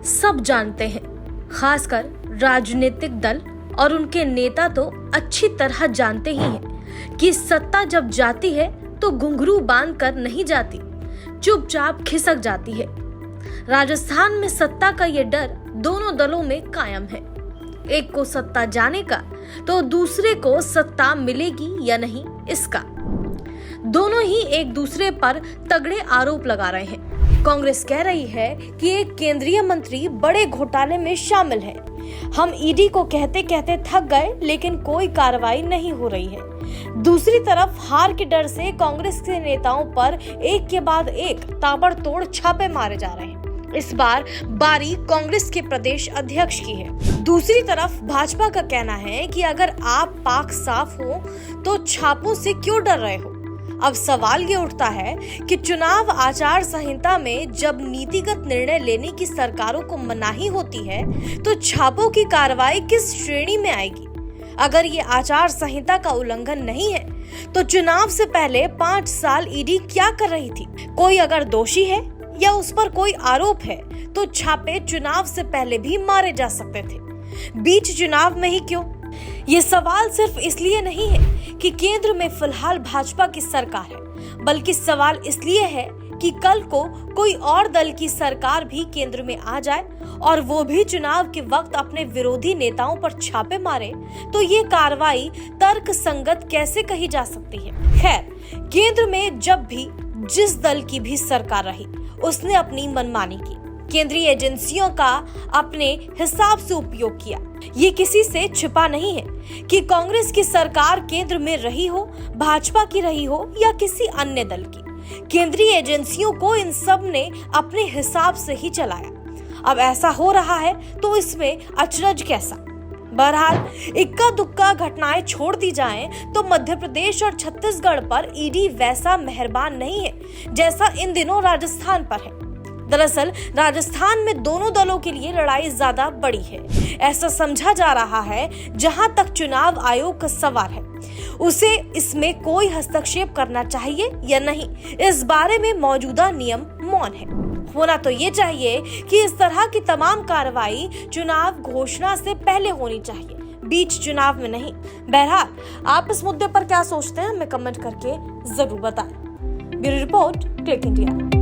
सब जानते हैं, खासकर राजनीतिक दल और उनके नेता तो अच्छी तरह जानते ही हैं कि सत्ता जब जाती है तो घुंघरू बांध कर नहीं जाती, चुपचाप खिसक जाती है। राजस्थान में सत्ता का ये डर दोनों दलों में कायम है। एक को सत्ता जाने का तो दूसरे को सत्ता मिलेगी या नहीं इसका। दोनों ही एक दूसरे पर तगड़े आरोप लगा रहे हैं। कांग्रेस कह रही है कि एक केंद्रीय मंत्री बड़े घोटाले में शामिल है। हम ईडी को कहते कहते थक गए, लेकिन कोई कार्रवाई नहीं हो रही है। दूसरी तरफ हार के डर से कांग्रेस के नेताओं पर एक के बाद एक ताबड़तोड़ छापे मारे जा रहे हैं। इस बार बारी कांग्रेस के प्रदेश अध्यक्ष की है। दूसरी तरफ भाजपा का कहना है कि अगर आप पाक साफ हो तो छापों से क्यों डर रहे हो। अब सवाल ये उठता है कि चुनाव आचार संहिता में जब नीतिगत निर्णय लेने की सरकारों को मनाही होती है तो छापों की कार्रवाई किस श्रेणी में आएगी। अगर ये आचार संहिता का उल्लंघन नहीं है तो चुनाव से पहले 5 साल ईडी क्या कर रही थी। कोई अगर दोषी है या उस पर कोई आरोप है तो छापे चुनाव से पहले भी मारे जा सकते थे, बीच चुनाव में ही क्यों। ये सवाल सिर्फ इसलिए नहीं है कि केंद्र में फिलहाल भाजपा की सरकार है, बल्कि सवाल इसलिए है कि कल को कोई और दल की सरकार भी केंद्र में आ जाए और वो भी चुनाव के वक्त अपने विरोधी नेताओं पर छापे मारे तो ये कार्रवाई तर्क संगत कैसे कही जा सकती है। खैर, केंद्र में जब भी जिस दल की भी सरकार रही उसने अपनी मनमानी की, केंद्रीय एजेंसियों का अपने हिसाब से उपयोग किया। ये किसी से छिपा नहीं है कि कांग्रेस की सरकार केंद्र में रही हो, भाजपा की रही हो या किसी अन्य दल की, केंद्रीय एजेंसियों को इन सब ने अपने हिसाब से ही चलाया। अब ऐसा हो रहा है तो इसमें अचरज कैसा। बहरहाल इक्का दुक्का घटनाएं छोड़ दी जाएं तो मध्य प्रदेश और छत्तीसगढ़ पर ईडी वैसा मेहरबान नहीं है जैसा इन दिनों राजस्थान पर है। दरअसल राजस्थान में दोनों दलों के लिए लड़ाई ज्यादा बड़ी है, ऐसा समझा जा रहा है। जहां तक चुनाव आयोग का सवाल है, उसे इसमें कोई हस्तक्षेप करना चाहिए या नहीं, इस बारे में मौजूदा नियम मौन है। होना तो ये चाहिए कि इस तरह की तमाम कार्रवाई चुनाव घोषणा से पहले होनी चाहिए, बीच चुनाव में नहीं। बहरहाल, आप इस मुद्दे पर क्या सोचते हैं हमें कमेंट करके जरूर बताएं। Bureau report, click India.